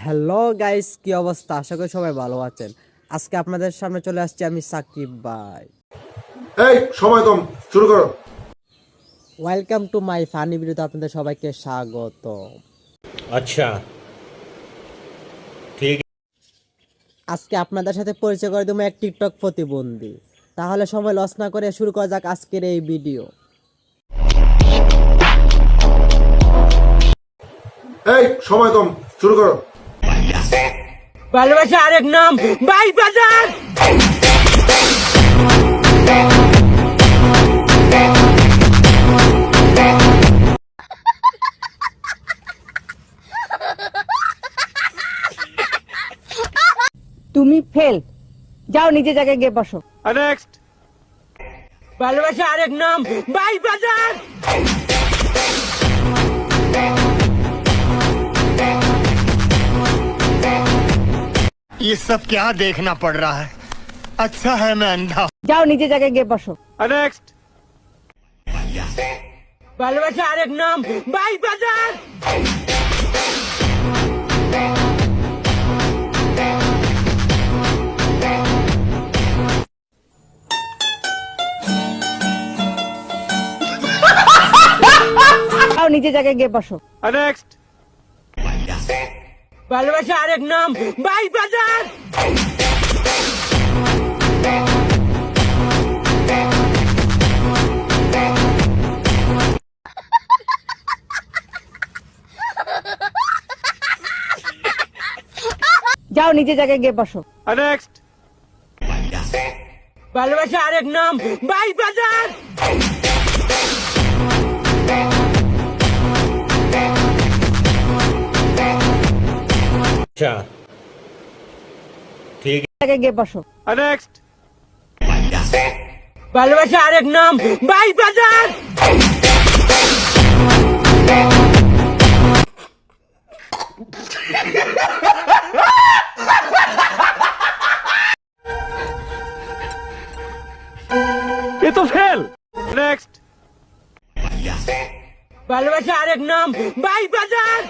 Hello guys, কি অবস্থা? আশা করি সবাই ভালো আছেন। আজকে আপনাদের সামনে চলে আসছি আমি সাকিব ভাই। এই সময় কম, শুরু করো। ওয়েলকাম টু মাই ফানি ভিডিওতে আপনাদের সবাইকে স্বাগত। अच्छा ठीक আজকে আপনাদের সাথে পরিচয় করে দেবো এক টিকটক প্রতিবন্ধী। তাহলে সময় লস না করে শুরু করা যাক আজকের এই ভিডিও। এই সময় কম, শুরু করো। ভালোবাসা আরেক নাম ভাই বাজার। তুমি ফেল, যাও নিজে জায়গায় গিয়ে বসো। नेक्स्ट ভালোবাসা আরেক নাম ভাই বাজার। ये सब क्या देखना पड़ रहा है। अच्छा है मैं अंधा। যাও নিজে জায়গায় গিয়ে বসো। नेक्स्ट ভালোবাসা আরেক নাম ভাই বাজার। যাও নিজে জায়গায় গিয়ে বসো। नेक्स्ट ভালোবাসা আরেক নাম ভাই বাজার। যাও নিজে জায়গায় গিয়ে বসো। नेक्स्ट ভালোবাসা আরেক নাম ভাই বাজার। अच्छा ठीक জায়গায় গিয়ে বসো। नेक्स्ट ভালোবাসা আরেক নাম ভাই বাজার। ये तो फेल नेक्स्ट ভালোবাসা আরেক নাম ভাই বাজার।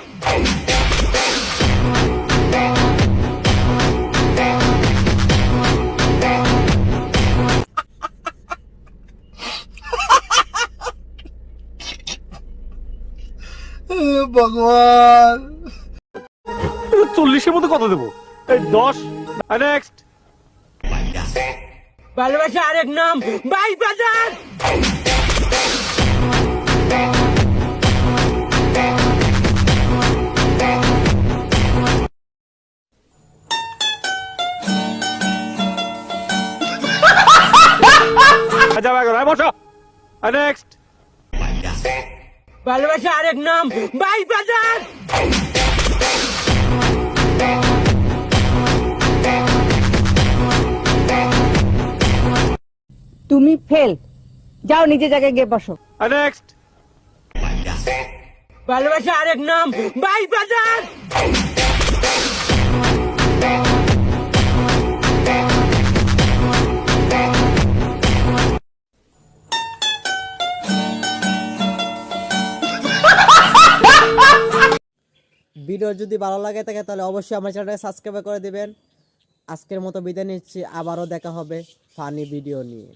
চল্লিশের মধ্যে কত দেবো? 10 নেক্সট ভালোবাসা আরেক নাম ভাই বাজার। যাবে এখন বসো নেক্সট ভালোবাসা আরেক নাম ভাই বাজার। তুমি ফেল, যাও নিজে জায়গায় গিয়ে বসো। নেক্সট ভালোবাসা আরেক নাম ভাই বাজার। ভিডিও যদি ভালো লাগে থাকে তাহলে অবশ্যই আমার চ্যানেলটাকে সাবস্ক্রাইব করে দিবেন। আজকের মতো বিদায় নিচ্ছি, আবারও দেখা হবে ফানি ভিডিও নিয়ে।